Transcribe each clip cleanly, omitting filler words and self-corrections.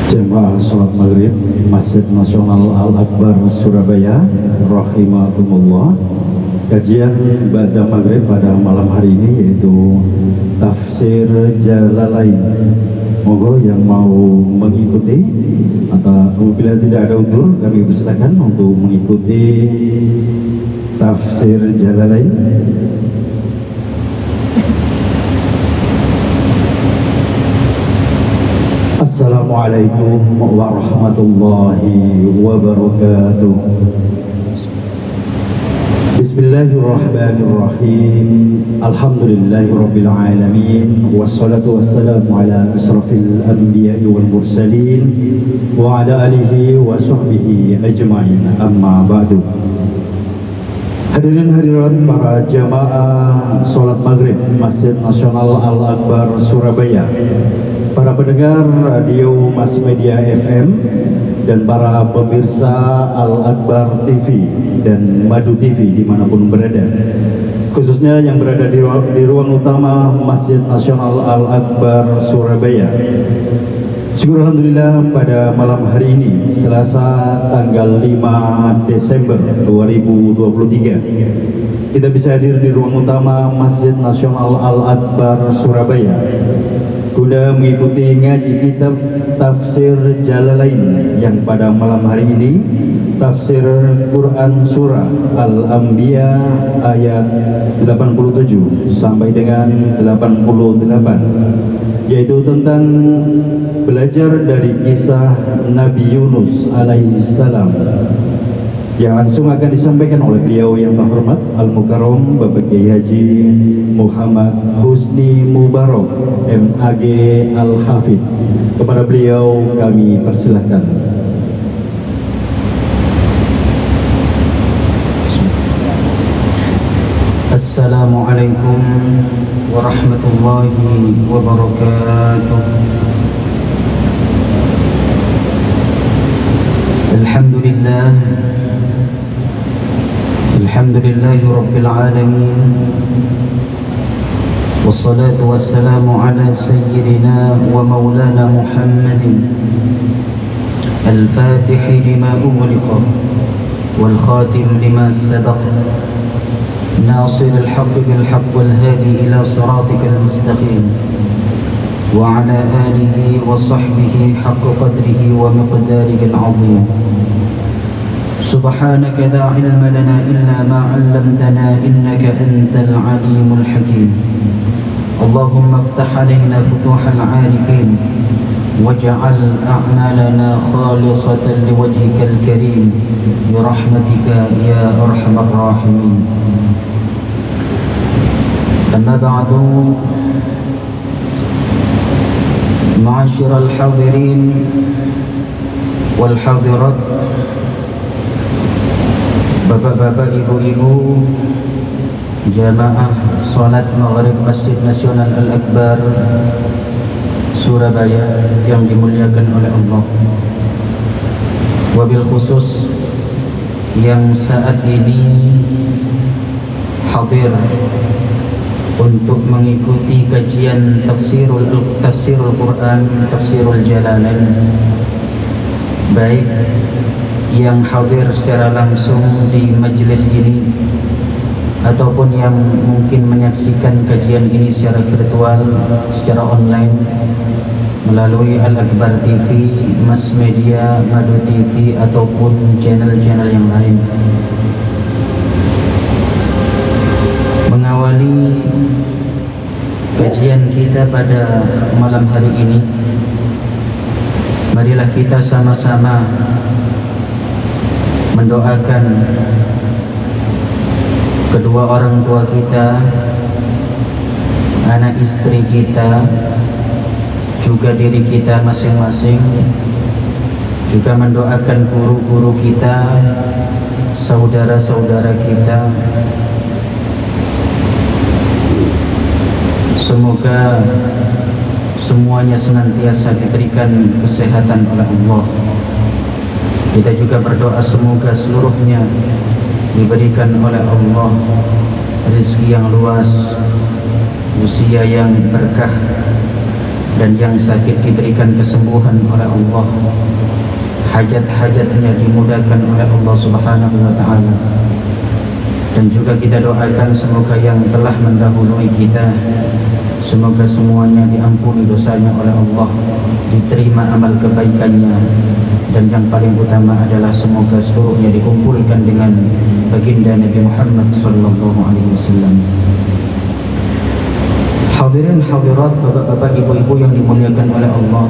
Jemaah sholat maghrib Masjid Nasional Al-Akbar Surabaya rahimakumullah. Kajian Ba'da Maghrib pada malam hari ini yaitu Tafsir Jalalain. Moga yang mau mengikuti atau apabila tidak ada udzur kami persilakan untuk mengikuti Tafsir Jalalain. Assalamualaikum warahmatullahi wabarakatuh. Bismillahirrahmanirrahim. Alhamdulillahirabbil alamin wassalatu wassalamu ala asrafil anbiya'i wal mursalin wa ala alihi wa sahbihi ajma'in. Amma ba'du. Hadirin hadirat para jamaah salat maghrib Masjid Nasional Al-Akbar Surabaya, para pendengar radio Mass Media FM, dan para pemirsa Al-Akbar TV dan Madu TV dimanapun berada, khususnya yang berada di ruang utama Masjid Nasional Al-Akbar Surabaya. Syukur alhamdulillah pada malam hari ini Selasa tanggal 5 Desember 2023 kita bisa hadir di ruang utama Masjid Nasional Al-Akbar Surabaya guna mengikuti ngaji kitab Tafsir Jalalain yang pada malam hari ini Tafsir Quran Surah Al-Anbiya ayat 87 sampai dengan 88, yaitu tentang belajar dari kisah Nabi Yunus alaihissalam, yang langsung akan disampaikan oleh beliau yang terhormat Al-Mukarram Bapak Kiai Haji Muhammad Husni Mubarak MAG Al-Hafidh. Kepada beliau kami persilahkan. Assalamualaikum warahmatullahi wabarakatuh. Alhamdulillah, alhamdulillahi rabbil alamin, wassalatu wassalamu ala sayyidina wa maulana Muhammadin al-fatihi lima ughliqa wal khatim lima sabaqa, ناصر الحق بالحق والهادي إلى صراطك المستقيم وعلى آله وصحبه حق قدره ومقداره العظيم. سبحانك لا علم لنا إلا ما علمتنا إنك أنت العليم الحكيم. اللهم افتح علينا فتوح العارفين واجعل أعمالنا خالصة لوجهك الكريم برحمتك يا أرحم الراحمين. أما بعد، معاشر الحاضرين والحاضرات, bapak-bapak, ibu-ibu, jamaah salat maghrib Masjid Nasional Al-Akbar Surabaya yang dimuliakan oleh Allah, wabil khusus yang saat ini hadir untuk mengikuti kajian Tafsirul Quran, Tafsirul Jalalain, baik yang hadir secara langsung di majelis ini ataupun yang mungkin menyaksikan kajian ini secara virtual, secara online melalui Al-Akbar TV, Mass Media, Madu TV ataupun channel-channel yang lain. Mengawali kajian kita pada malam hari ini, marilah kita sama-sama mendoakan kedua orang tua kita, anak istri kita, juga diri kita masing-masing, juga mendoakan guru-guru kita, saudara-saudara kita. Semoga semuanya senantiasa diberikan kesehatan oleh Allah. Kita juga berdoa semoga seluruhnya diberikan oleh Allah rezeki yang luas, usia yang berkah, dan yang sakit diberikan kesembuhan oleh Allah, hajat-hajatnya dimudahkan oleh Allah Subhanahu wa ta'ala. Dan juga kita doakan semoga yang telah mendahului kita, semoga semuanya diampuni dosanya oleh Allah, diterima amal kebaikannya, dan yang paling utama adalah semoga seluruhnya dikumpulkan dengan baginda Nabi Muhammad sallallahu alaihi wasallam. Hadirin hadirat, bapak-bapak, ibu-ibu yang dimuliakan oleh Allah.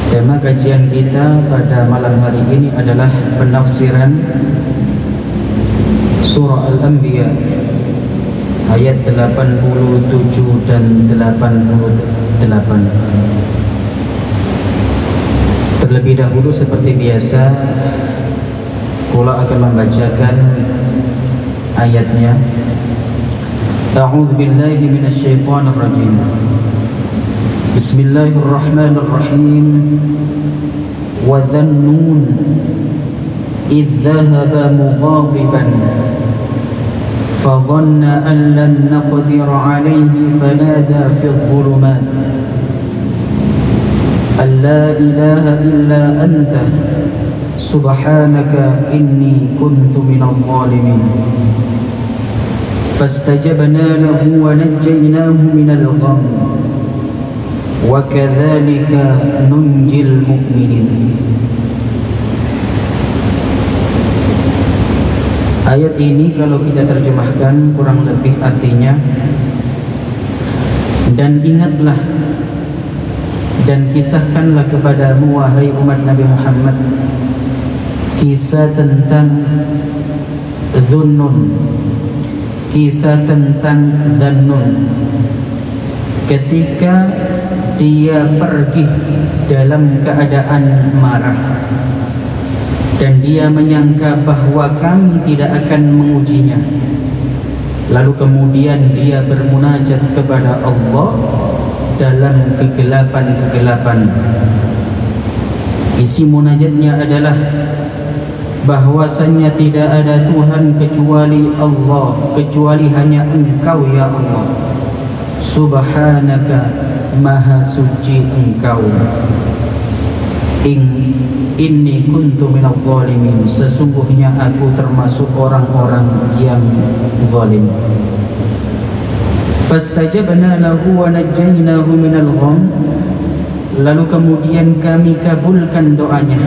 Tema kajian kita pada malam hari ini adalah penafsiran surah Al-Anbiya ayat 87 dan 88. Terlebih dahulu seperti biasa, pula akan membacakan ayatnya. A'udzu billahi minasyaitonir rajim. Bismillahirrahmanirrahim. Wa dhannun idh dhahaba mughadiban fadhanna an lan naqdir alayhi fanada fi adh-dhulumat an la ilaha illa anta subhanaka inni kuntu minadh dhalimin. Fastajabna lahu wa najjaynahu minal gham wa kadzalika nunjil mu'minin. Ayat ini kalau kita terjemahkan kurang lebih artinya, dan ingatlah dan kisahkanlah kepadamu wahai umat Nabi Muhammad kisah tentang Dhunnun, kisah tentang Dhannun ketika dia pergi dalam keadaan marah dan dia menyangka bahwa kami tidak akan mengujinya. Lalu kemudian dia bermunajat kepada Allah dalam kegelapan-kegelapan. Isi munajatnya adalah bahwasannya tidak ada Tuhan kecuali Allah, kecuali hanya Engkau ya Allah. Subhanaka, maha suci Engkau. Inni kuntu minadh dhalimin, sesungguhnya aku termasuk orang-orang yang zalim. Fastajabna lahu wa najjaynahu minal gham. Lalu kemudian kami kabulkan doanya,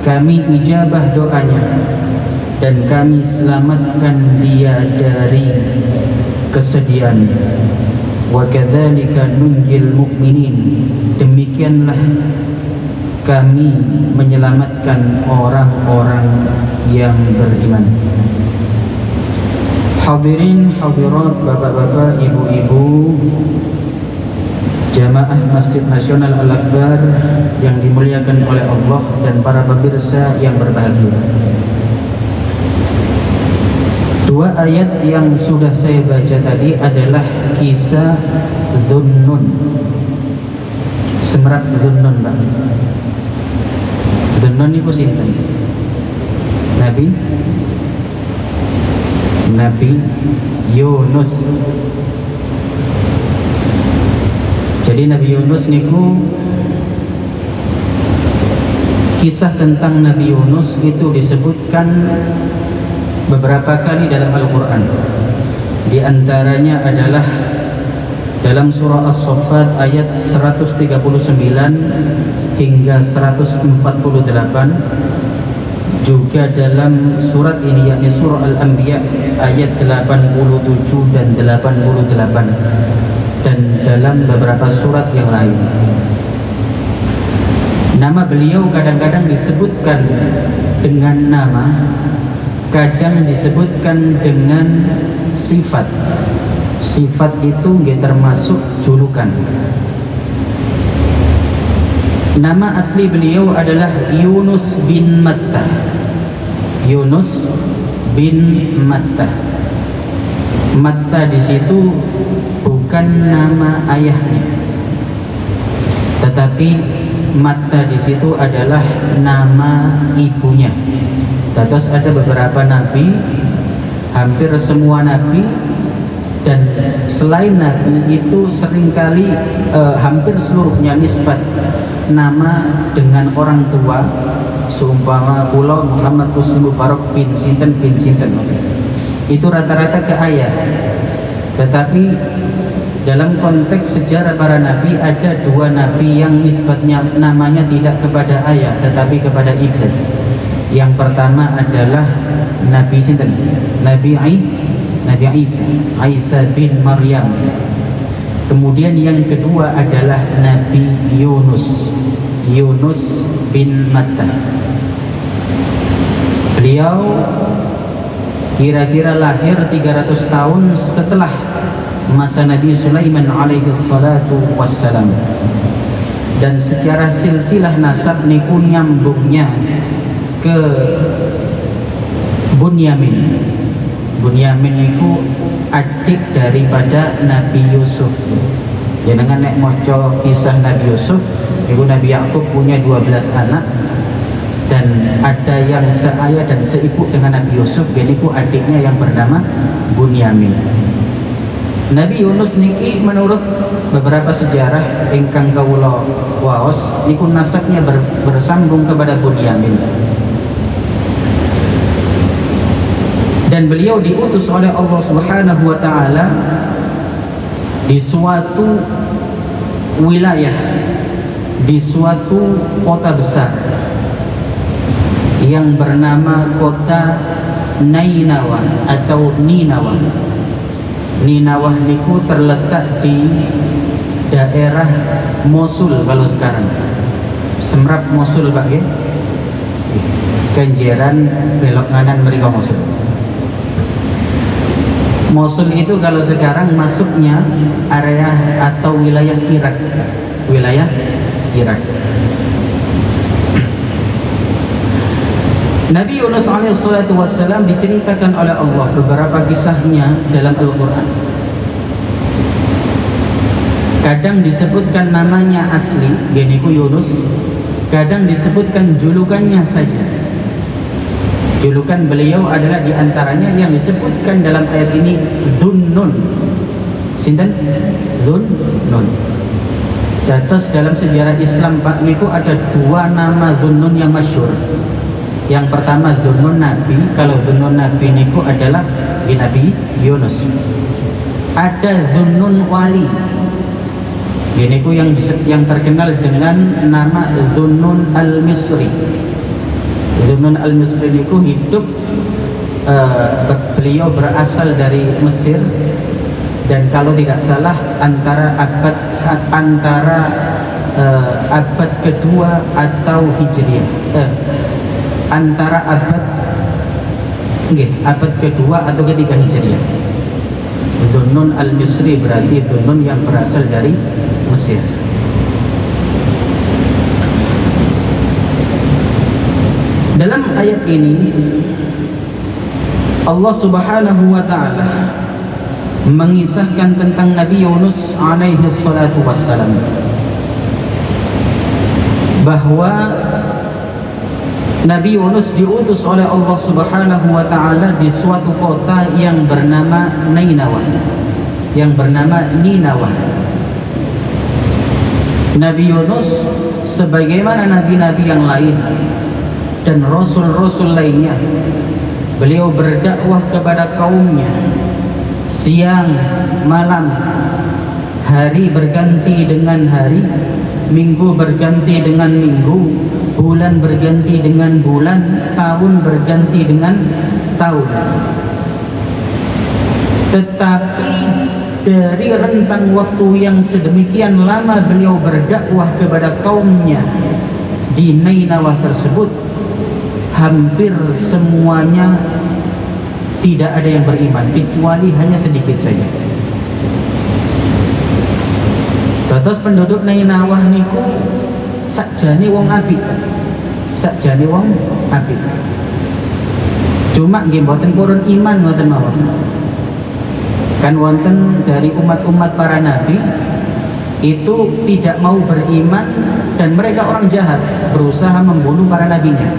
kami ijabah doanya, dan kami selamatkan dia dari kesedihan. Wa kadzalika nunjil mu'minin, demikianlah kami menyelamatkan orang-orang yang beriman. Hadirin hadirat, bapak-bapak, ibu-ibu, jamaah Masjid Nasional Al-Akbar yang dimuliakan oleh Allah dan para pemirsa yang berbahagia. Dua ayat yang sudah saya baca tadi adalah kisah Dhunnun, semerat Dhunnun, Pak. Dhunnun itu sinten? Nabi Yunus. Jadi Nabi Yunus niku, kisah tentang Nabi Yunus itu disebutkan beberapa kali dalam Al-Quran. Di antaranya adalah dalam surah As-Saffat ayat 139 hingga 148, juga dalam surat ini yakni surah Al-Anbiya ayat 87 dan 88, dan dalam beberapa surat yang lain. Nama beliau kadang-kadang disebutkan dengan nama, kadang disebutkan dengan sifat. Sifat itu nggih termasuk julukan. Nama asli beliau adalah Yunus bin Matta. Yunus bin Matta. Matta di situ bukan nama ayahnya, tetapi Matta di situ adalah nama ibunya. Terus ada beberapa nabi, hampir semua nabi Dan selain Nabi itu seringkali hampir seluruhnya nisbat nama dengan orang tua, seumpama kula Muhammad Husni Mubarak bin sinten itu rata-rata ke ayah. Tetapi dalam konteks sejarah para nabi ada dua nabi yang nisbatnya namanya tidak kepada ayah tetapi kepada ibu. Yang pertama adalah Nabi sinten? Nabi Isa bin Maryam. Kemudian yang kedua adalah Nabi Yunus bin Matta. Beliau kira-kira lahir 300 tahun setelah masa Nabi Sulaiman alaihi salatu wassalam. Dan secara silsilah nasab niku nyambungnya ke Bunyamin niku adik daripada Nabi Yusuf. Jenengan nek maca kisah Nabi Yusuf, niku Nabi Yakub punya 12 anak dan ada yang seayah dan seibu dengan Nabi Yusuf, niku adiknya yang bernama Bunyamin. Nabi Yunus niki menurut beberapa sejarah ingkang kawula waos niku nasabnya bersambung kepada Bunyamin. Dan beliau diutus oleh Allah Subhanahu wa taala di suatu wilayah, di suatu kota besar yang bernama kota Nainawa atau Ninawa. Ninawah niku terletak di daerah Mosul kalau sekarang. Semrap Mosul Pak ya. Kenjeran belok kanan mereka Mosul. Mosul itu kalau sekarang masuknya area atau wilayah Irak. Nabi Yunus alaihissalam diceritakan oleh Allah beberapa kisahnya dalam Al-Quran. Kadang disebutkan namanya asli, yaitu Yunus. Kadang disebutkan julukannya saja. Julukan beliau adalah diantaranya yang disebutkan dalam ayat ini Dhunnun. Sinten? Dhunnun. Dados dalam sejarah Islam Pak niku ada dua nama Dhunnun yang masyhur. Yang pertama Dhunnun Nabi. Kalau Dhunnun Nabi niku adalah Nabi Yunus. Ada Dhunnun Wali. Ini ku yang terkenal dengan nama Dhunnun Al-Misri. Dhunnun Al-Misri niku hidup beliau berasal dari Mesir dan kalau tidak salah antara abad kedua atau Hijriah, antara abad kedua atau ketiga Hijriah. Dhunnun Al-Misri berarti Dhunnun yang berasal dari Mesir. Dalam ayat ini Allah Subhanahu wa taala mengisahkan tentang Nabi Yunus alaihi salatu wassalam, bahwa Nabi Yunus diutus oleh Allah Subhanahu wa taala di suatu kota yang bernama Ninawa. Nabi Yunus sebagaimana nabi-nabi yang lain dan rasul-rasul lainnya, beliau berdakwah kepada kaumnya siang malam, hari berganti dengan hari, minggu berganti dengan minggu, bulan berganti dengan bulan, tahun berganti dengan tahun. Tetapi dari rentang waktu yang sedemikian lama beliau berdakwah kepada kaumnya di Nainawah tersebut, hampir semuanya tidak ada yang beriman kecuali hanya sedikit saja. Terus penduduk Nainawah niku sakjane wong apik. Cuma nggih mboten purun iman ngoten mawon. Kan wonten dari umat-umat para nabi itu tidak mau beriman dan mereka orang jahat, berusaha membunuh para nabinya.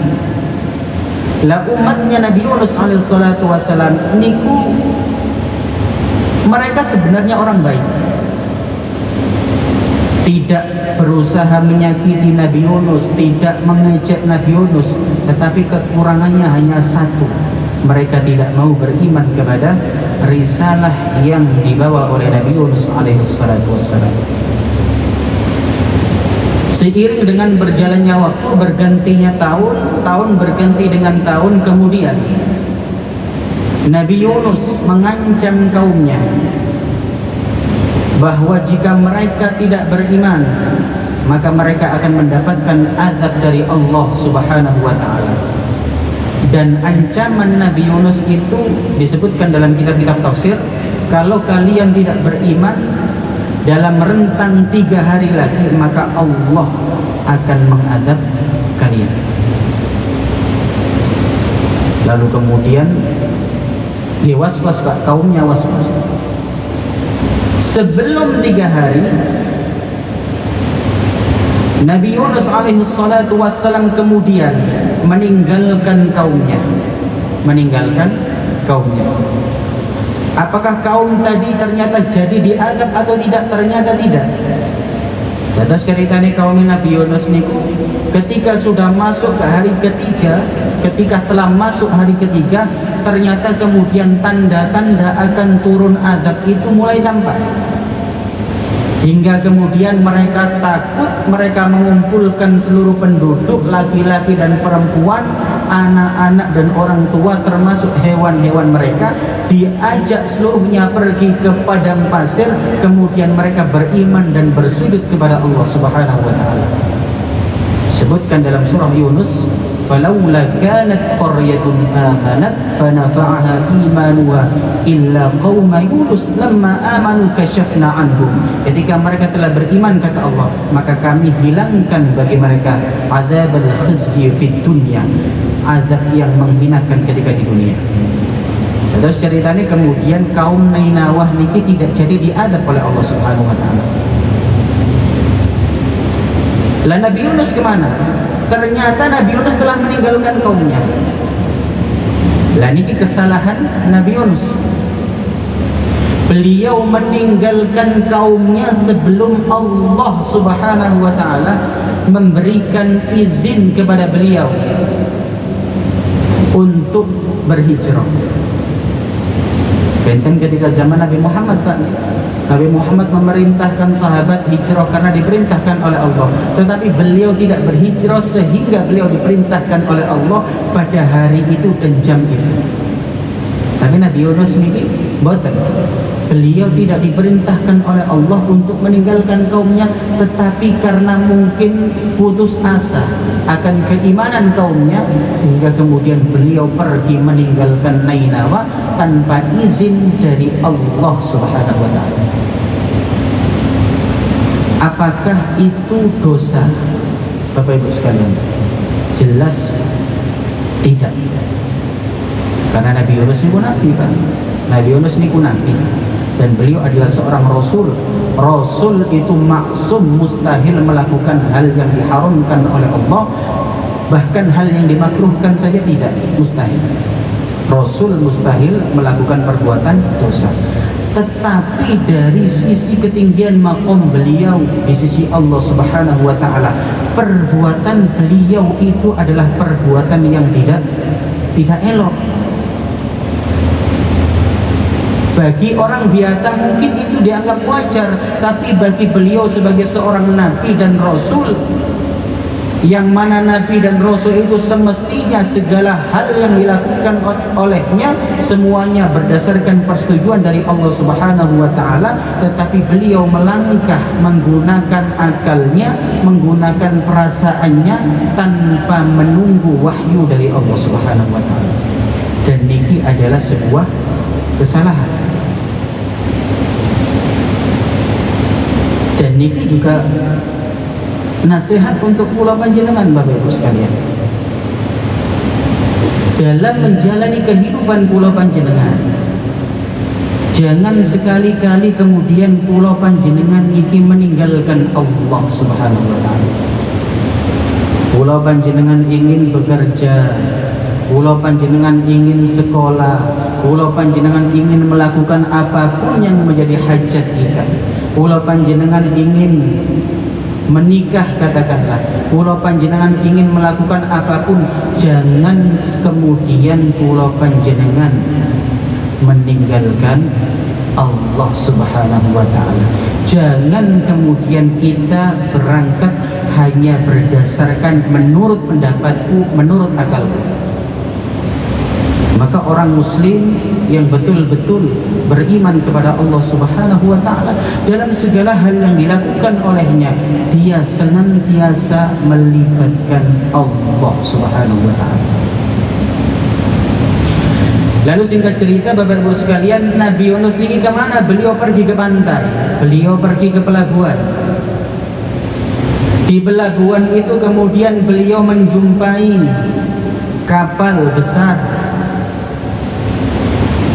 Lah umatnya Nabi Yunus alaihissalatu wassalam niku mereka sebenarnya orang baik, tidak berusaha menyakiti Nabi Yunus, tidak mengejek Nabi Yunus, tetapi kekurangannya hanya satu: mereka tidak mau beriman kepada risalah yang dibawa oleh Nabi Yunus alaihissalatu wassalam. Seiring dengan berjalannya waktu, bergantinya tahun, tahun berganti dengan tahun kemudian, Nabi Yunus mengancam kaumnya bahwa jika mereka tidak beriman, maka mereka akan mendapatkan azab dari Allah Subhanahu wa ta'ala. Dan ancaman Nabi Yunus itu disebutkan dalam kitab-kitab tafsir, kalau kalian tidak beriman dalam rentang 3 hari lagi, maka Allah akan mengadab kalian. Lalu kemudian dia was-was, Pak, kaumnya was-was. Sebelum 3 hari, Nabi Yunus alaihissalatu wassalam kemudian meninggalkan kaumnya. Apakah kaum tadi ternyata jadi diadab atau tidak? Ternyata tidak. Atas ceritanya kaum Nabi Yunus niku, ketika sudah masuk ke hari ketiga, ketika telah masuk hari ketiga, ternyata kemudian tanda-tanda akan turun azab itu mulai tampak. Hingga kemudian mereka takut, mereka mengumpulkan seluruh penduduk, laki-laki dan perempuan, anak-anak dan orang tua, termasuk hewan-hewan mereka, diajak seluruhnya pergi ke padang pasir. Kemudian mereka beriman dan bersujud kepada Allah Subhanahu wa ta'ala. Sebutkan dalam surah Yunus, فَلَوْلَا كَانَتْ قَرْيَةٌ آمَنَتْ فَنَفَعَهَا إِيمَانُهَا إِلَّا قَوْمَ يُونُسَ لَمَّا آمَنُوا كَشَفْنَا عَنْهُمْ. Ketika mereka telah beriman, kata Allah, maka kami hilangkan bagi mereka azab al-khizyi fid dunya, azab yang menghinakan ketika di dunia. Terus ceritanya kemudian kaum Nainawah niki tidak jadi diadab oleh Allah Subhanahu wa ta'ala. Lah Nabi Yunus kemana? Ternyata Nabi Yunus telah meninggalkan kaumnya. Lah niki kesalahan Nabi Yunus. Beliau meninggalkan kaumnya sebelum Allah Subhanahu wa ta'ala memberikan izin kepada beliau untuk berhijrah. Benten ketika zaman Nabi Muhammad, Pak, Nabi Muhammad memerintahkan sahabat hijrah karena diperintahkan oleh Allah, tetapi beliau tidak berhijrah sehingga beliau diperintahkan oleh Allah pada hari itu dan jam itu. Tapi Nabi Yunus ini boten. Beliau tidak diperintahkan oleh Allah untuk meninggalkan kaumnya, tetapi karena mungkin putus asa akan keimanan kaumnya, sehingga kemudian beliau pergi meninggalkan Nainawa tanpa izin dari Allah Subhanahu wa ta'ala. Apakah itu dosa, Bapak Ibu sekalian? Jelas tidak. Karena Nabi Yunus ini nabi, Pak. Nabi Yunus ini nabi, dan beliau adalah seorang rasul. Rasul itu maksum, mustahil melakukan hal yang diharamkan oleh Allah, bahkan hal yang dimakruhkan saja tidak, mustahil. Rasul mustahil melakukan perbuatan dosa. Tetapi dari sisi ketinggian maqam beliau di sisi Allah Subhanahu wa ta'ala, perbuatan beliau itu adalah perbuatan yang tidak elok. Bagi orang biasa mungkin itu dianggap wajar, tapi bagi beliau sebagai seorang nabi dan rasul, yang mana nabi dan rasul itu semestinya segala hal yang dilakukan olehnya semuanya berdasarkan persetujuan dari Allah Subhanahu wa ta'ala, tetapi beliau melangkah menggunakan akalnya, menggunakan perasaannya tanpa menunggu wahyu dari Allah Subhanahu wa ta'ala. Dan niki adalah sebuah kesalahan. Dan niki juga nasihat untuk kula panjenengan, Bapak Ibu sekalian. Dalam menjalani kehidupan kula panjenengan, jangan sekali-kali kemudian kula panjenengan niki meninggalkan Allah Subhanahu wa ta'ala. Kula panjenengan ingin bekerja, Kula panjenengan ingin sekolah, kula panjenengan ingin melakukan apapun yang menjadi hajat kita. Kula panjenengan ingin menikah katakanlah, kula panjenengan ingin melakukan apapun, jangan kemudian kula panjenengan meninggalkan Allah Subhanahu wa ta'ala. Jangan kemudian kita berangkat hanya berdasarkan menurut pendapatku, menurut akalku. Maka orang muslim yang betul-betul beriman kepada Allah Subhanahu wa ta'ala, dalam segala hal yang dilakukan olehnya, dia senantiasa melibatkan Allah Subhanahu wa ta'ala. Lalu singkat cerita Bapak Ibu sekalian, Nabi Yunus ini kemana? Beliau pergi ke pantai, beliau pergi ke pelabuhan. Di pelabuhan itu kemudian beliau menjumpai kapal besar,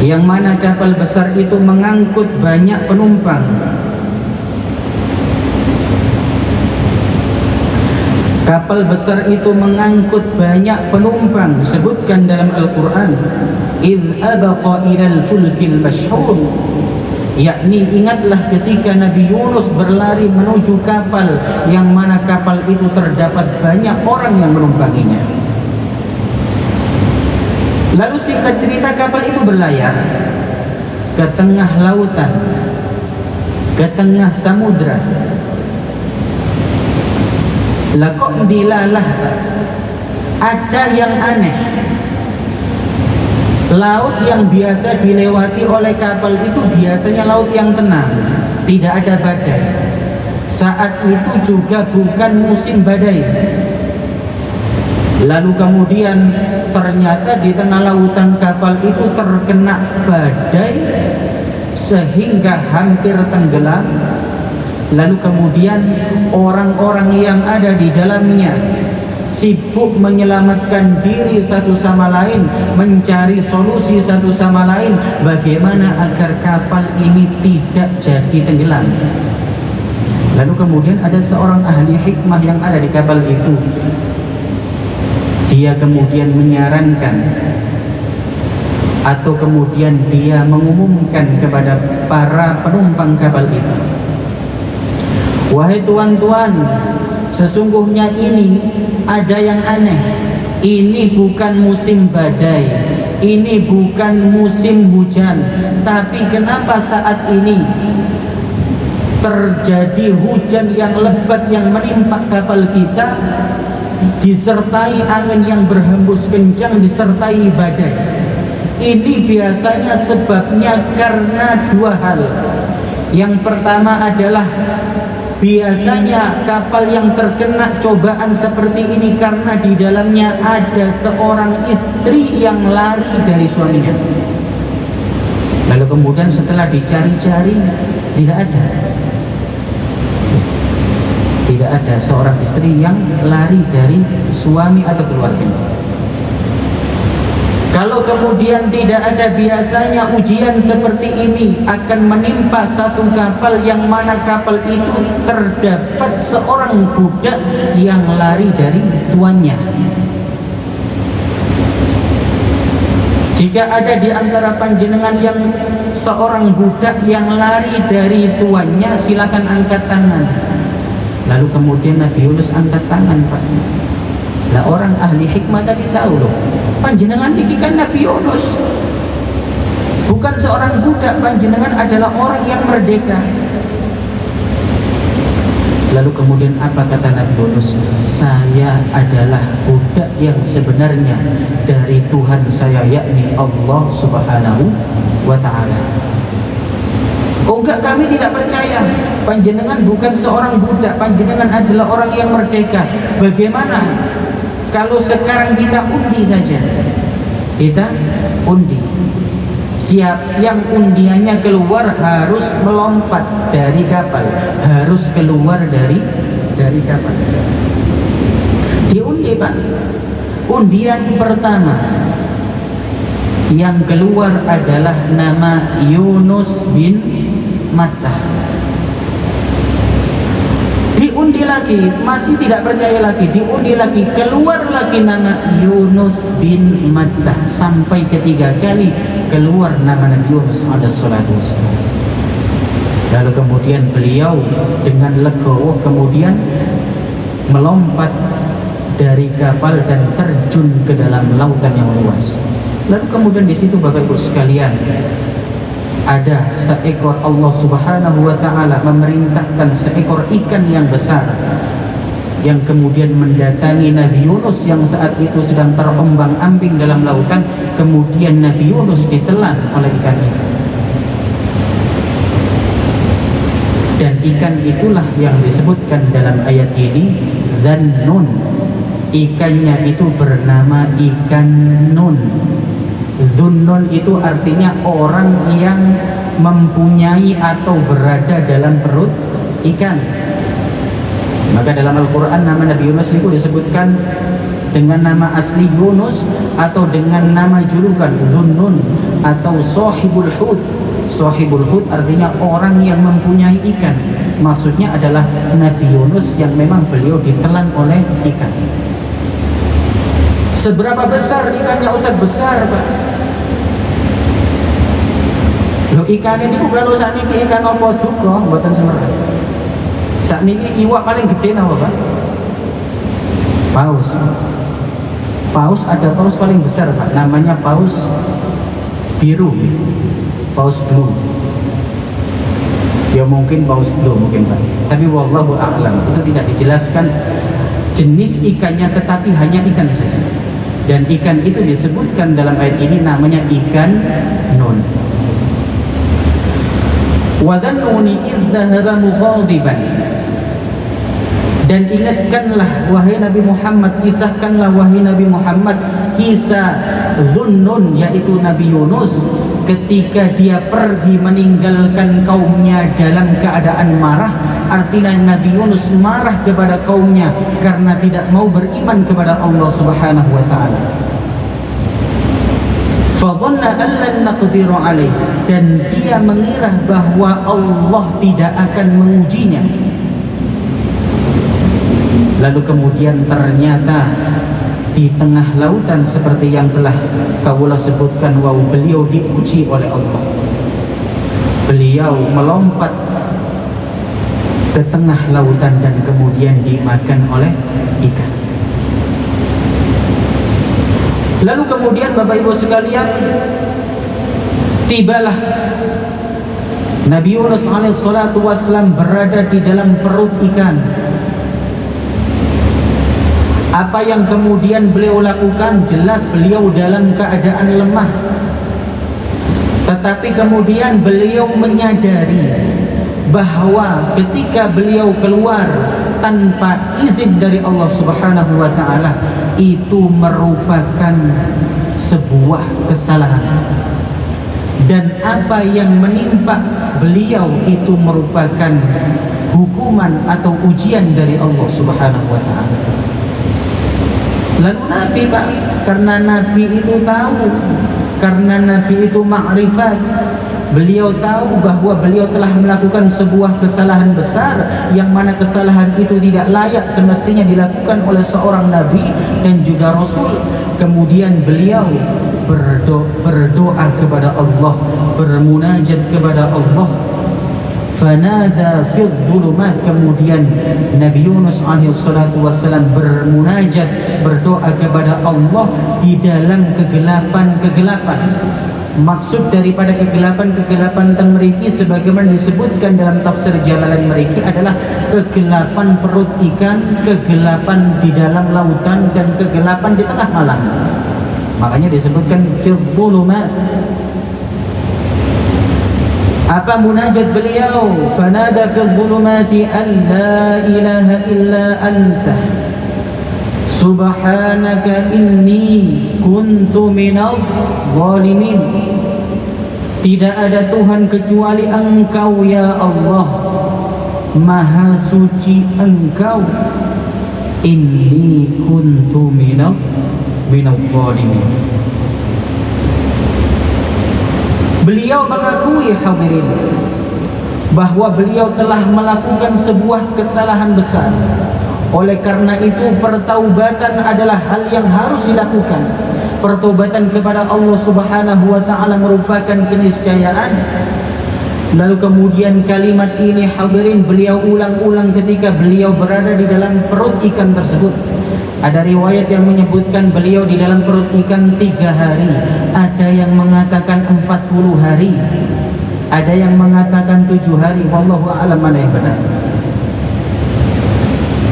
yang mana kapal besar itu mengangkut banyak penumpang. Kapal besar itu mengangkut banyak penumpang, disebutkan dalam Al-Quran, "Idh abaqa ilal fulkil mashhun", yakni ingatlah ketika Nabi Yunus berlari menuju kapal, yang mana kapal itu terdapat banyak orang yang menumpanginya. Lalu singkat cerita, kapal itu berlayar ke tengah lautan, ke tengah samudra. Lah kok dilalah, ada yang aneh. Laut yang biasa dilewati oleh kapal itu biasanya laut yang tenang, tidak ada badai. Saat itu juga bukan musim badai. Lalu kemudian ternyata di tengah lautan kapal itu terkena badai sehingga hampir tenggelam. Lalu kemudian orang-orang yang ada di dalamnya sibuk menyelamatkan diri satu sama lain, mencari solusi satu sama lain, bagaimana agar kapal ini tidak jadi tenggelam. Lalu kemudian ada seorang ahli hikmah yang ada di kapal itu. Dia kemudian menyarankan atau kemudian dia mengumumkan kepada para penumpang kapal itu, "Wahai tuan-tuan, sesungguhnya ini ada yang aneh. Ini bukan musim badai, ini bukan musim hujan, tapi kenapa saat ini terjadi hujan yang lebat yang menimpa kapal kita, disertai angin yang berhembus kencang, disertai badai. Ini biasanya sebabnya karena dua hal. Yang pertama adalah biasanya kapal yang terkena cobaan seperti ini karena di dalamnya ada seorang istri yang lari dari suaminya. Lalu kemudian setelah dicari-cari, tidak ada seorang istri yang lari dari suami atau keluarganya. Kalau kemudian tidak ada, biasanya ujian seperti ini akan menimpa satu kapal, yang mana kapal itu terdapat seorang budak yang lari dari tuannya. Jika ada di antara panjenengan yang seorang budak yang lari dari tuannya, silakan angkat tangan. Lalu kemudian Nabi Yunus angkat tangan, Pak. Lah orang ahli hikmah tadi tahu loh, panjenengan ini kan Nabi Yunus, bukan seorang budak, panjenengan adalah orang yang merdeka. Lalu kemudian apa kata Nabi Yunus? Saya adalah budak yang sebenarnya dari Tuhan saya, yakni Allah Subhanahu wa ta'ala. Oh enggak, kami tidak percaya. Panjenengan bukan seorang budak, panjenengan adalah orang yang merdeka. Bagaimana kalau sekarang kita undi saja? Kita undi. Siap yang undiannya keluar harus melompat dari kapal, harus keluar dari kapal. Diundi, Pak. Undian pertama yang keluar adalah nama Yunus bin Matta. diundi lagi, masih tidak percaya lagi, diundi lagi, keluar lagi nama Yunus bin Matta. Sampai ketiga kali keluar nama Nabi Yunus alaihi salatu wassalam. Lalu kemudian beliau dengan legowo kemudian melompat dari kapal dan terjun ke dalam lautan yang luas. Lalu kemudian di situ Bapak Ibu sekalian, ada seekor Allah Subhanahu wa taala memerintahkan seekor ikan yang besar yang kemudian mendatangi Nabi Yunus yang saat itu sedang terombang-ambing dalam lautan. Kemudian Nabi Yunus ditelan oleh ikan itu. Dan ikan itulah yang disebutkan dalam ayat ini Dhannun. Ikannya itu bernama ikan Nun. Dhunnun itu artinya orang yang mempunyai atau berada dalam perut ikan. Maka dalam Al-Quran nama Nabi Yunus itu disebutkan dengan nama asli Yunus atau dengan nama julukan Dhunnun atau Sahibul Hud. Sahibul Hud artinya orang yang mempunyai ikan. Maksudnya adalah Nabi Yunus yang memang beliau ditelan oleh ikan. Seberapa besar ikannya Ustaz? Besar Pak. Loh ikan ini kalau saat ini ikan apa duka buatan semerah. Saat ini iwak paling gede apa Pak? Paus. Paus ada paus paling besar Pak. Namanya paus biru, paus blue. Ya mungkin paus blue mungkin Pak. Tapi wallahu a'lam, itu tidak dijelaskan jenis ikannya, tetapi hanya ikan saja. Dan ikan itu disebutkan dalam ayat ini namanya ikan Nun. Wa dhannuni idh dhahaba mughadiban. Dan ingatkanlah wahai Nabi Muhammad, kisahkanlah wahai Nabi Muhammad kisah Dhunnun, yaitu Nabi Yunus ketika dia pergi meninggalkan kaumnya dalam keadaan marah. Artinya Nabi Yunus marah kepada kaumnya karena tidak mau beriman kepada Allah Subhanahu wa taala. Fadhanna an lan naqdiru alaih, dan dia mengira bahwa Allah tidak akan mengujinya. Lalu kemudian ternyata di tengah lautan seperti yang telah kaulah sebutkan, beliau diuji oleh Allah. Beliau melompat ke tengah lautan dan kemudian dimakan oleh ikan. Lalu kemudian Bapak Ibu sekalian, tibalah Nabi Yunus alaihissalatu wassalam berada di dalam perut ikan. Apa yang kemudian beliau lakukan? Jelas beliau dalam keadaan lemah. Tetapi kemudian beliau menyadari bahwa ketika beliau keluar tanpa izin dari Allah Subhanahu wa taala, itu merupakan sebuah kesalahan. Dan apa yang menimpa beliau itu merupakan hukuman atau ujian dari Allah Subhanahu wa taala. Lalu Nabi Pak, karena Nabi itu tahu, karena Nabi itu ma'rifat, beliau tahu bahwa beliau telah melakukan sebuah kesalahan besar, yang mana kesalahan itu tidak layak semestinya dilakukan oleh seorang Nabi dan juga Rasul. Kemudian beliau berdoa kepada Allah, bermunajat kepada Allah. Fanada fi dhulumat. Kemudian Nabi Yunus alaihissalatu wassalam bermunajat, berdoa kepada Allah di dalam kegelapan-kegelapan. Maksud daripada kegelapan-kegelapan teng mriki sebagaimana disebutkan dalam tafsir Jalalain mriki adalah kegelapan perut ikan, kegelapan di dalam lautan, dan kegelapan di tengah malam. Makanya disebutkan fi dhulumat. Apa munajat beliau? Fanada fil dhulumati an la ilaha illa anta subhanaka inni kuntu minadh zalimin. Tidak ada Tuhan kecuali Engkau ya Allah, Maha suci Engkau. Inni kuntu minadh zalimin. Beliau mengakui, hadirin, bahwa beliau telah melakukan sebuah kesalahan besar. Oleh karena itu pertaubatan adalah hal yang harus dilakukan. Pertaubatan kepada Allah Subhanahu wa taala merupakan keniscayaan. Lalu kemudian kalimat ini hadirin beliau ulang-ulang ketika beliau berada di dalam perut ikan tersebut. Ada riwayat yang menyebutkan beliau di dalam perut ikan 3 hari, ada yang mengatakan 40 hari, ada yang mengatakan 7 hari. Wallahu a'lam mana yang benar.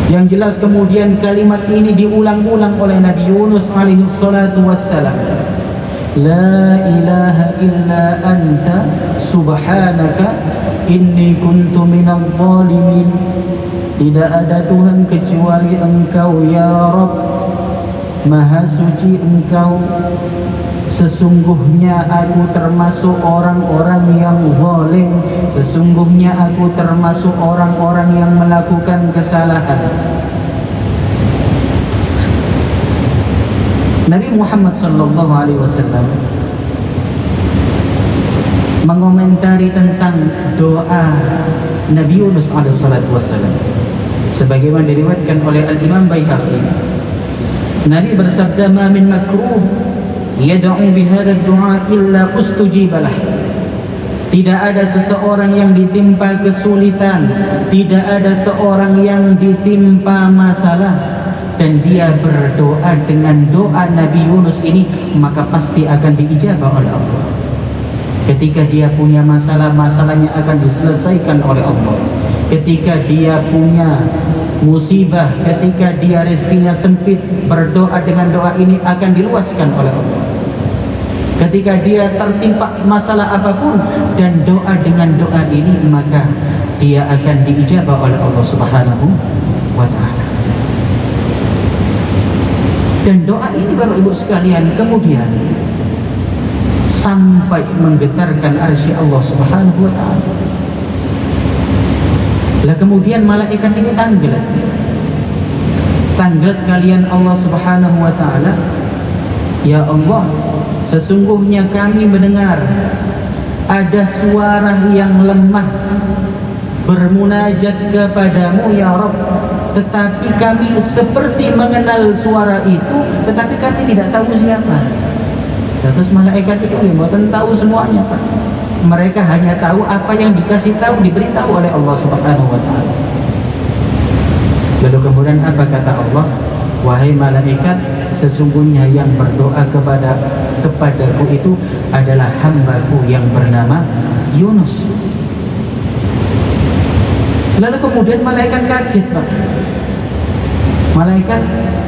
Yang jelas kemudian kalimat ini diulang-ulang oleh Nabi Yunus alaihi salatu wassalam. La ilaha illa anta subhanaka inni kuntu minal zalimin. Tidak ada Tuhan kecuali Engkau ya Rabb, Maha suci Engkau. Sesungguhnya aku termasuk orang-orang yang zalim. Sesungguhnya aku termasuk orang-orang yang melakukan kesalahan. Nabi Muhammad sallallahu alaihi wasallam mengomentari tentang doa Nabi Yunus alaihi salatu wasallam sebagaimana diriwayatkan oleh Al-Imam Baihaqi. Nabi bersabda, "Ma min makruh yad'u bihadha ad-du'a illa ustujiba lah." Tidak ada seseorang yang ditimpa kesulitan, tidak ada seorang yang ditimpa masalah dan dia berdoa dengan doa Nabi Yunus ini, maka pasti akan diijabah oleh Allah. Ketika dia punya masalah, masalahnya akan diselesaikan oleh Allah. Ketika dia punya musibah, ketika dia rezekinya sempit, berdoa dengan doa ini akan diluaskan oleh Allah. Ketika dia tertimpa masalah apapun dan doa dengan doa ini, maka dia akan diijabah oleh Allah Subhanahu wa ta'ala. Dan doa ini Bapak Ibu sekalian kemudian sampai menggetarkan arsy Allah Subhanahu wa ta'ala. Lah kemudian malaikat ini tanglet kalian Allah Subhanahu wa ta'ala. Ya Allah, sesungguhnya kami mendengar ada suara yang lemah bermunajat kepadamu ya Rabb, tetapi kami seperti mengenal suara itu, tetapi kami tidak tahu siapa. Terus malaikat itu bukan tahu semuanya Pak. Mereka hanya tahu apa yang dikasih tahu, diberitahu oleh Allah Subhanahu wa ta'ala. Lalu kemudian apa kata Allah? Wahai malaikat, sesungguhnya yang berdoa kepadaku itu adalah hambaku yang bernama Yunus. Lalu kemudian malaikat kaget Pak. Malaikat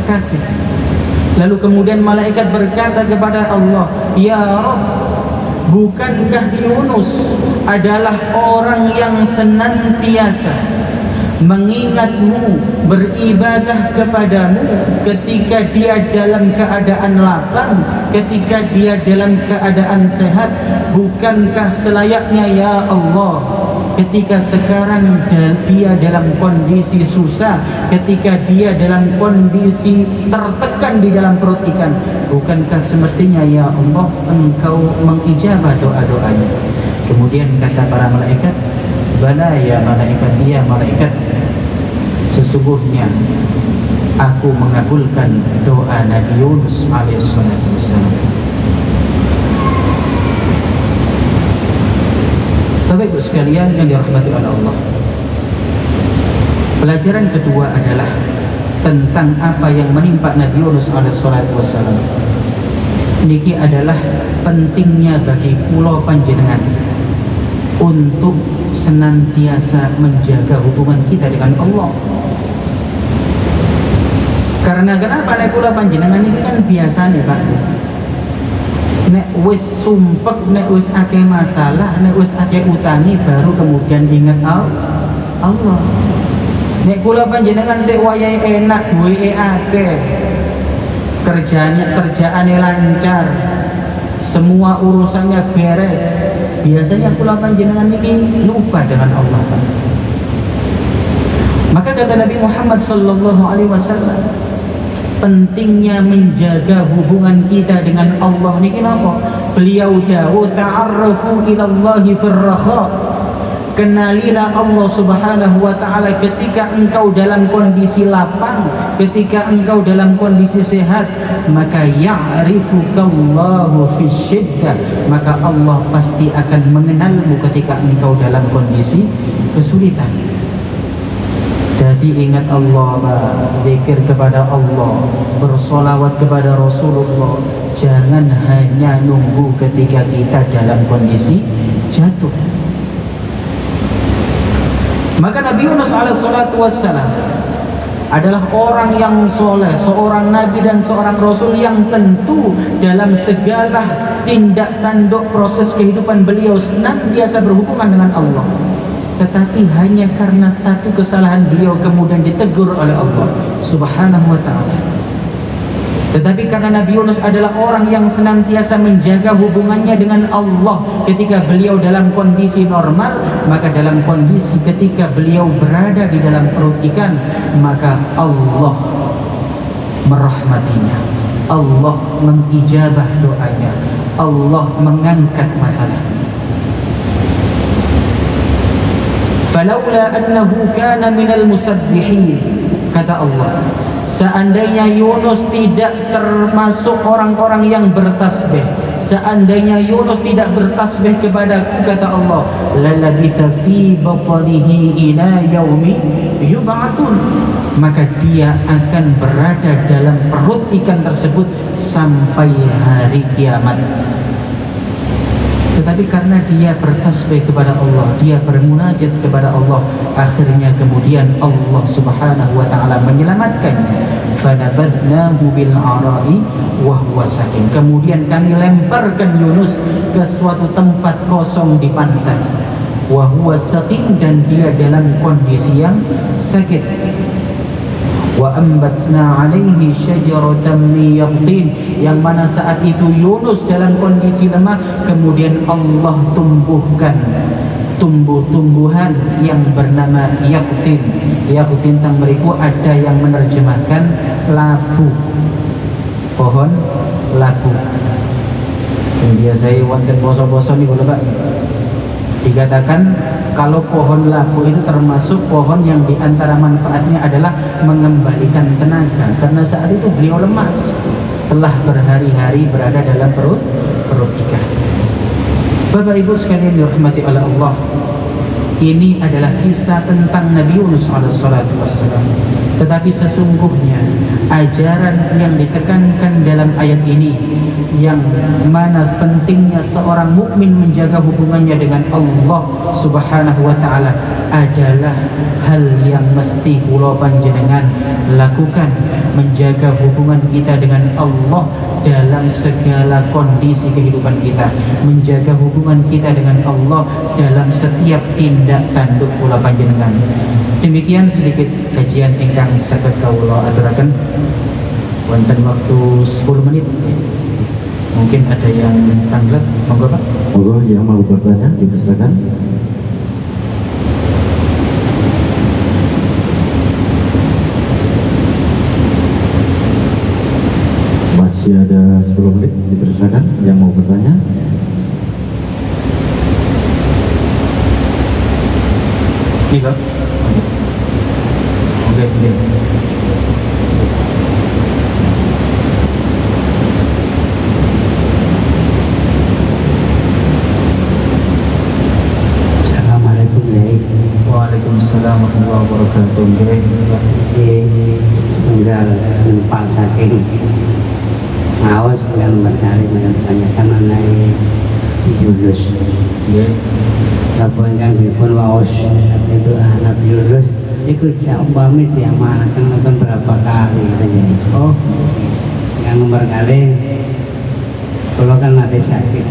kaget. Lalu kemudian malaikat berkata kepada Allah, Ya Rabb, bukankah Yunus adalah orang yang senantiasa mengingatmu, beribadah kepadamu ketika dia dalam keadaan lapang, ketika dia dalam keadaan sehat? Bukankah selayaknya ya Allah, ketika sekarang dia dalam kondisi susah, ketika dia dalam kondisi tertekan di dalam perut ikan, bukankah semestinya ya Allah Engkau mengijabah doa-doanya? Kemudian kata para malaikat, bala ya malaikat, iya malaikat, sesungguhnya aku mengabulkan doa Nabi Yunus alaihissalam. Bapak Ibu sekalian yang dirahmati oleh Allah, pelajaran kedua adalah tentang apa yang menimpa Nabi Yunus alaihissalam. Niki adalah pentingnya bagi pulau panjenengan untuk senantiasa menjaga hubungan kita dengan Allah. Karena kenapa nek kula panjenengan ini kan biasa nih Pak, nek wis sumpek, nek wis akeh masalah, nek wis akeh utangi, baru kemudian ingat Allah. Nek kula panjenengan sik wayahe enak, duweke akeh, kerjaannya lancar, semua urusannya beres, biasanya kula panjenengan ini lupa dengan Allah. Maka kata Nabi Muhammad sallallahu alaihi wasallam, pentingnya menjaga hubungan kita dengan Allah niki napa? Beliau dawuh ta'arrafu ilallahi firraha. Kenalilah Allah Subhanahu wa ta'ala ketika engkau dalam kondisi lapang, ketika engkau dalam kondisi sehat. Maka ya'rifukallahu fi syiddah, maka Allah pasti akan mengenalmu ketika engkau dalam kondisi kesulitan. Jadi ingat Allah, zikir kepada Allah, bersolawat kepada Rasulullah. Jangan hanya nunggu ketika kita dalam kondisi jatuh. Maka Nabi Yunus alaihissalatu wassalam adalah orang yang soleh, seorang nabi dan seorang rasul yang tentu dalam segala tindak tanduk proses kehidupan beliau senantiasa berhubungan dengan Allah. Tetapi hanya karena satu kesalahan beliau kemudian ditegur oleh Allah Subhanahu wa ta'ala. Tetapi karena Nabi Yunus adalah orang yang senantiasa menjaga hubungannya dengan Allah ketika beliau dalam kondisi normal, maka dalam kondisi ketika beliau berada di dalam perut ikan, maka Allah merahmatinya, Allah mengijabah doanya, Allah mengangkat masalahnya. Falaula annahu kana minal musabbihin, kata Allah, seandainya Yunus tidak termasuk orang-orang yang bertasbih, seandainya Yunus tidak bertasbih kepadaku, kata Allah, lalabitha fi batnihi ila yaumi yub'atsun, maka dia akan berada dalam perut ikan tersebut sampai hari kiamat. Tetapi karena dia bertasbih kepada Allah, dia bermunajat kepada Allah, akhirnya kemudian Allah Subhanahu wa ta'ala menyelamatkannya. Fanabadnahu bil ara'i wa huwa sakin. Kemudian kami lemparkan Yunus ke suatu tempat kosong di pantai. Wa huwa sakin, dan dia dalam kondisi yang sakit. Wa ambatna alaihi syajaratan min yaqtin, yang mana saat itu Yunus dalam kondisi lemah, kemudian Allah tumbuhkan tumbuh-tumbuhan yang bernama yaqtin. Yaqtin tang mriku ada yang menerjemahkan labu, pohon labu. Biasa wonten basa-basa niku lho Pak. Dikatakan kalau pohon labu itu termasuk pohon yang diantara manfaatnya adalah mengembalikan tenaga, karena saat itu beliau lemas, telah berhari-hari berada dalam perut ikan. Bapak Ibu sekalian dirahmati oleh Allah, ini adalah kisah tentang Nabi Yunus alaihissalatu wassalam. Tetapi sesungguhnya ajaran yang ditekankan dalam ayat ini, yang mana pentingnya seorang mukmin menjaga hubungannya dengan Allah Subhanahu wa ta'ala, adalah hal yang mesti kula panjenengan lakukan, menjaga hubungan kita dengan Allah dalam segala kondisi kehidupan kita, menjaga hubungan kita dengan Allah dalam setiap tindak tanduk kula panjenengan. Demikian sedikit kajian ingkang saged kawula aturaken. Wonten waktu 10 menit. Mungkin ada yang tanggap, monggo Pak. Monggo yang mau bertanya dipersilakan. Masih ada 10 menit, dipersilakan yang mau bertanya. Iya Pak. Oke. Assalamualaikum Yai. Waalaikumsalam warahmatullahi wabarakatuh. Setunggal nempal saking awas yang berkali menanyakan mengenai Yunus. Laporan yang dipun waos itu anak Yunus itu umpami diamanahkan nonton berapa kali katanya. Oh, yang nomor kali kalau kan nanti sakit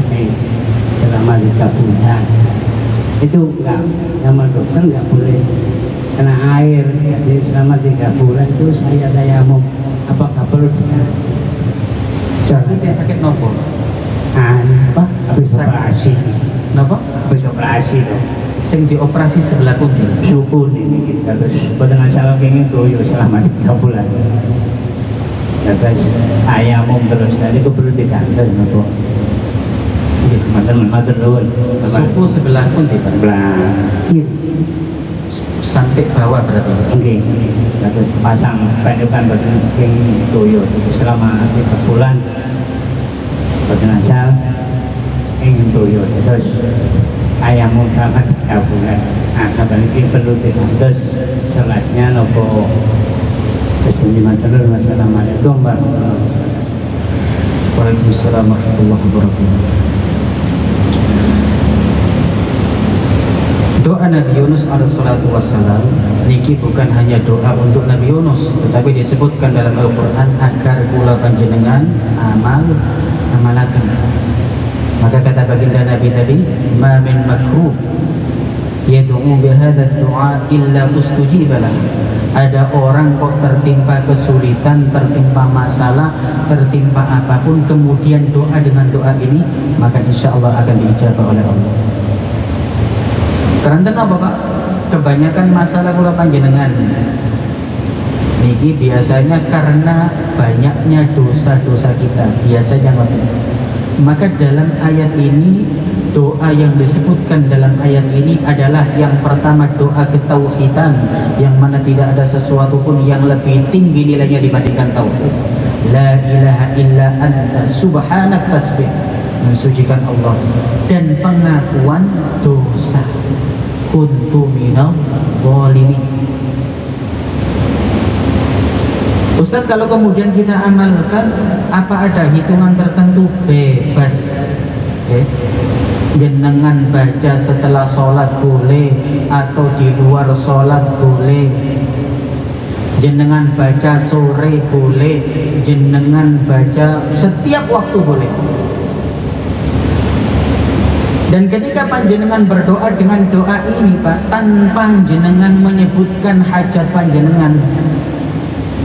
selama 3 bulan itu enggak, sama dokter enggak boleh kena air, jadi selama 3 bulan itu saya mau apakah perlu sakit nopo? Apa? Habis operasi. Napa? Habis operasi loh. Sing dioperasi sebelah pundi? Suku ini terus dengan salah ingin toyo selama 3 bulan. Terus ayam terus tadi itu perlu diganti nopo. Nggih. matur nuwun. Suku sebelah pun di Pak. Sebelah kiri. Sampai bawah berarti. Oke, terus pasang pendukan yang toyo selama 3 bulan boten asal ingin toyo terus ayammu sama 3 bulan. Nah, kabar ini perlu terus sholatnya nopo terus matur. Wassalamualaikum warahmatullahi wabarakatuh. Waalaikumsalam warahmatullahi wabarakatuh. Doa Nabi Yunus alaihissalatu wassalam niki bukan hanya doa untuk Nabi Yunus, tetapi disebutkan dalam Al-Quran agar kula panjenengan amalakan. Maka kata baginda Nabi tadi, ma min makruh yad'u bihadza du'a illa ustujibalah. Ada orang kok tertimpa kesulitan, tertimpa masalah, tertimpa apapun, kemudian doa dengan doa ini, maka insya Allah akan diijabah oleh Allah. Karena apa Pak? Kebanyakan masalah kula panjenengan niki biasanya karena banyaknya dosa-dosa kita, biasanya ngoten. Maka dalam ayat ini, doa yang disebutkan dalam ayat ini adalah yang pertama doa ketauhidan, yang mana tidak ada sesuatu pun yang lebih tinggi nilainya dibandingkan tauhid. La ilaha illa anta subhanak, tasbih, mensucikan Allah, dan pengakuan dosa. Kuntu minal zalimin. Ustaz, kalau kemudian kita amalkan, apa ada hitungan tertentu? Bebas. Jenengan baca setelah sholat boleh, atau di luar sholat boleh. Jenengan baca sore boleh, jenengan baca setiap waktu boleh. Dan ketika panjenengan berdoa dengan doa ini Pak, tanpa jenengan menyebutkan hajat panjenengan,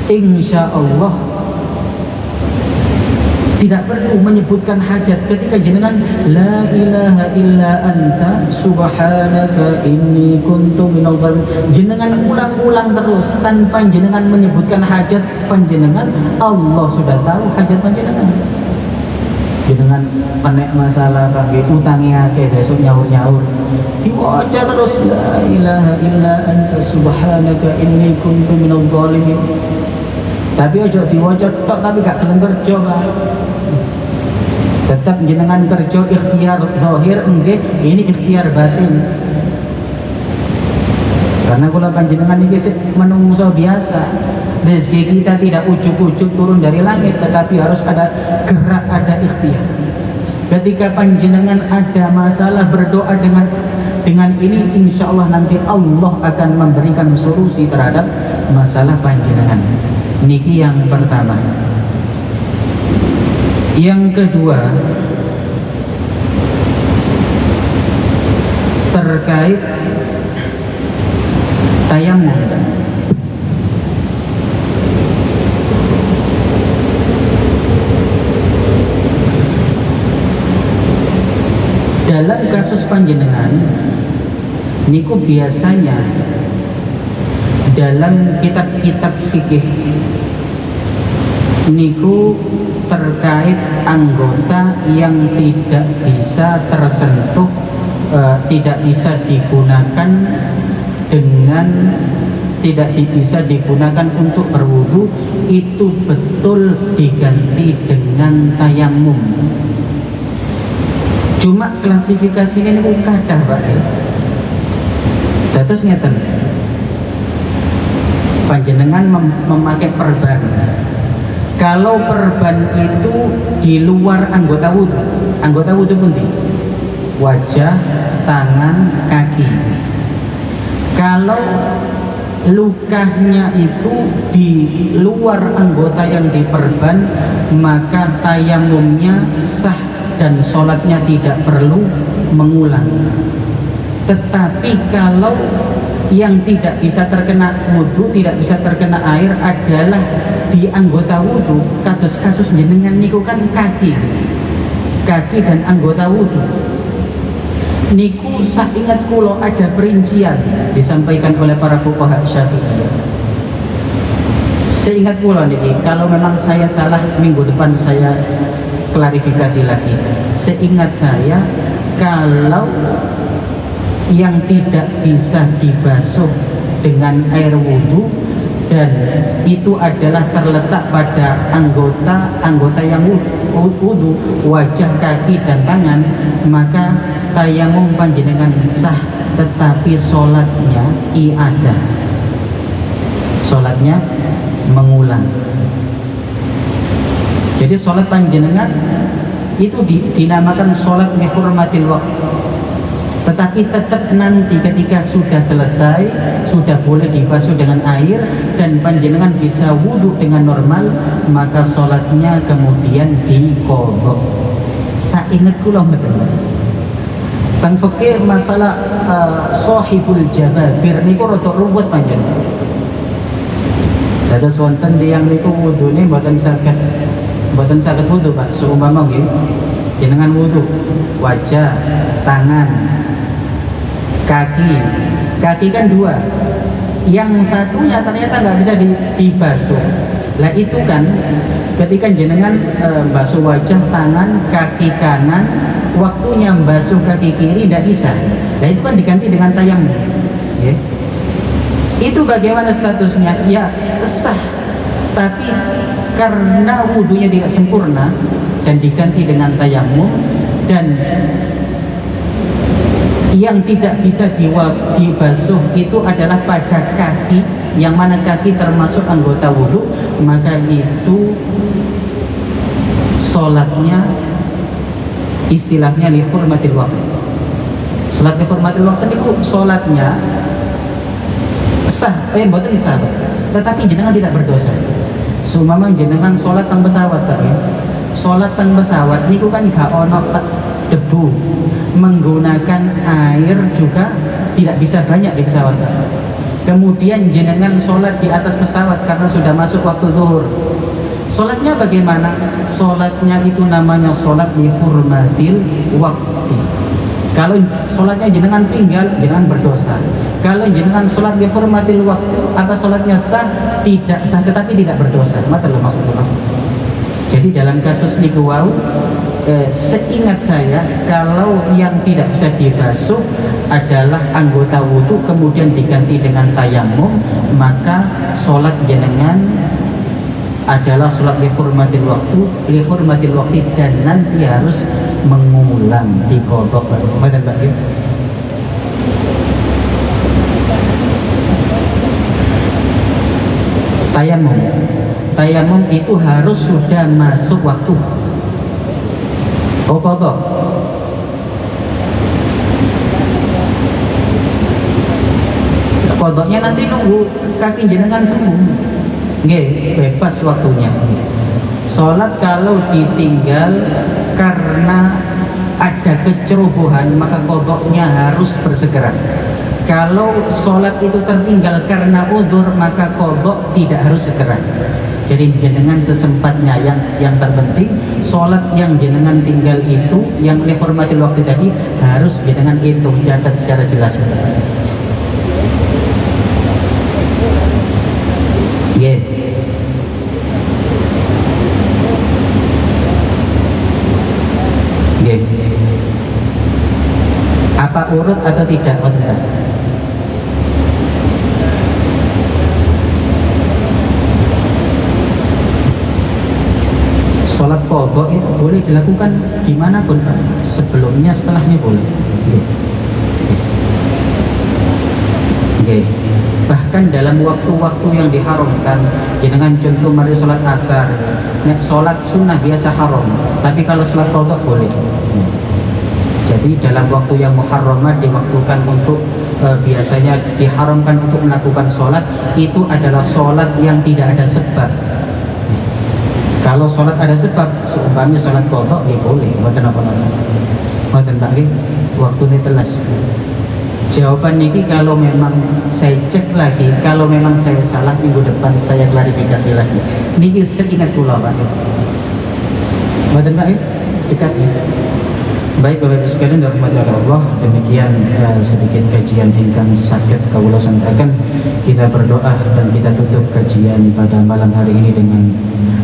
insya Allah tidak perlu menyebutkan hajat. Ketika jenengan la ilaha illa anta subhanaka inni kuntu minal zalimin, jenengan ulang-ulang terus tanpa jenengan menyebutkan hajat panjenengan, Allah sudah tahu hajat panjenengan. Jenengan penek masalah bagi utangi akeh, besok nyaur-nyaur diwaca terus la ilaha illa anta subhanaka inni kuntu minal zalimin. Tapi ojo diwaca tok tapi gak gelem kerja Pak. Tetap jenengan kerja ikhtiar zahir enggak, ini ikhtiar batin. Karena kula panjenengan iki menungso biasa. Rezeki kita tidak ujuk-ujuk turun dari langit, tetapi harus ada gerak, ada ikhtiar. Ketika panjenengan ada masalah, berdoa dengan ini, insya Allah nanti Allah akan memberikan solusi terhadap masalah panjenengan. Niki yang pertama. Yang kedua, terkait tayamum. Dalam kasus panjenengan niku biasanya dalam kitab-kitab fikih niku terkait anggota yang tidak bisa tersentuh, tidak bisa digunakan dengan tidak bisa digunakan untuk berwudu, itu betul diganti dengan tayamum. Cuma klasifikasi ini kadah Pak. Dados ngeten. Panjenengan memakai perban. Kalau perban itu di luar anggota wudu pundi? Wajah, tangan, kaki. Kalau lukanya itu di luar anggota yang diperban, maka tayamumnya sah dan sholatnya tidak perlu mengulang. Tetapi kalau yang tidak bisa terkena wudhu, tidak bisa terkena air adalah di anggota wudhu, kasus jenengan niku kan kaki dan anggota wudhu niku saingat kulo ada perincian disampaikan oleh para fuqaha Syafi'iyah. Seingat kulo niki, kalau memang saya salah, minggu depan saya klarifikasi lagi. Seingat saya, kalau yang tidak bisa dibasuh dengan air wudhu dan itu adalah terletak pada anggota yang wudhu, wajah, kaki dan tangan, maka tayamum panjenengan sah, tetapi sholatnya i'adah, sholatnya mengulang. Jadi sholat panjenengan itu dinamakan sholat lihurmatil waqt, tetapi tetap nanti ketika sudah selesai, sudah boleh dibasuh dengan air dan panjenengan bisa wudhu dengan normal, maka sholatnya kemudian diqadha. Saingat kula mboten. Teng fikih masalah sahibul jababir niku rada ruwet panjenengan. Dados wonten tiyang niku wudune mboten saged wudhu, Pak. Seumpama nggih jenengan wudhu wajah, tangan, kaki kan dua, yang satunya ternyata nggak bisa dibasuh. Lah itu kan ketika jenengan basuh wajah, tangan, kaki kanan, waktunya basuh kaki kiri tidak bisa. Nah itu kan diganti dengan tayamum, ya. Itu bagaimana statusnya? Ya sah, tapi karena wudhunya tidak sempurna dan diganti dengan tayamum, dan yang tidak bisa dibasuh itu adalah pada kaki, yang mana kaki termasuk anggota wudhu, maka itu sholatnya istilahnya lihurmatil waqt. Sholat lihurmatil waqt itu sholatnya sah, mboten sah, tetapi jenengan tidak berdosa. Sumamang jenengan sholat teng pesawat, tak ya? Sholat teng pesawat niku kan gak ono debu, menggunakan air juga tidak bisa banyak di pesawat. Kemudian jenengan sholat di atas pesawat karena sudah masuk waktu zuhur. Sholatnya bagaimana? Sholatnya itu namanya sholat lihurmatil waqti. Kalau sholatnya jenengan tinggal, jenengan berdosa. Kalau jenengan sholat lihurmatil waqti, apa sholatnya sah? Tidak sah, tetapi tidak berdosa. Matur maksudnya. Jadi dalam kasus niku wau, seingat saya, kalau yang tidak bisa dibasuh adalah anggota wudhu kemudian diganti dengan tayamum, maka sholat jenengan adalah sholat lihurmatil waktu dan nanti harus mengulang di kodok. Betul Pak? Tayamum itu harus sudah masuk waktu. Oh kodok. Kodoknya nanti nunggu kaki jenengan sembuh. Nggih, bebas waktunya. Sholat kalau ditinggal karena ada kecerobohan, maka kodoknya harus bersegera. Kalau sholat itu tertinggal karena uzur, maka kodok tidak harus segera. Jadi jenengan sesempatnya, yang terpenting sholat yang jenengan tinggal itu, yang lihurmatil waktu tadi, harus jenengan hitung, catat secara jelas. Yeah. Yeah. Apa urut atau tidak? Sholat qadha itu boleh dilakukan dimanapun, Pak. Sebelumnya, setelahnya boleh. Okay. Bahkan dalam waktu-waktu yang diharamkan, jenengan contoh mari sholat asar, sholat sunnah biasa haram, tapi kalau sholat qadha boleh. Jadi dalam waktu yang muharramat diwaktukan untuk biasanya diharamkan untuk melakukan sholat, itu adalah sholat yang tidak ada sebab. Kalau sholat ada sebab, seumpamanya sholat qadha, ya boleh. Mboten apa-apa. Mboten Pak, waktu ini telas. Jawaban niki kalau memang saya cek lagi, kalau memang saya salah minggu depan saya klarifikasi lagi. Niki seingat kula Pak. Mboten Pak, cekat ya. Baik Bapak Ibu sekalian dirahmati Allah, demikian sedikit kajian ingkang saged kawula sampaikan. Kita berdoa dan kita tutup kajian pada malam hari ini dengan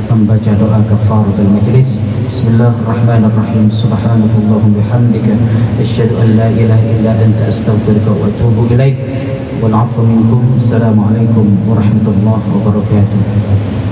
membaca doa kafaratul majlis. Bismillahirrahmanirrahim. Subhanakallahumma bihamdika asyhadu an la ilaha illa anta astaghfiruka wa atubu ilaik. Wal 'afwu minkum. Assalamualaikum warahmatullahi wabarakatuh.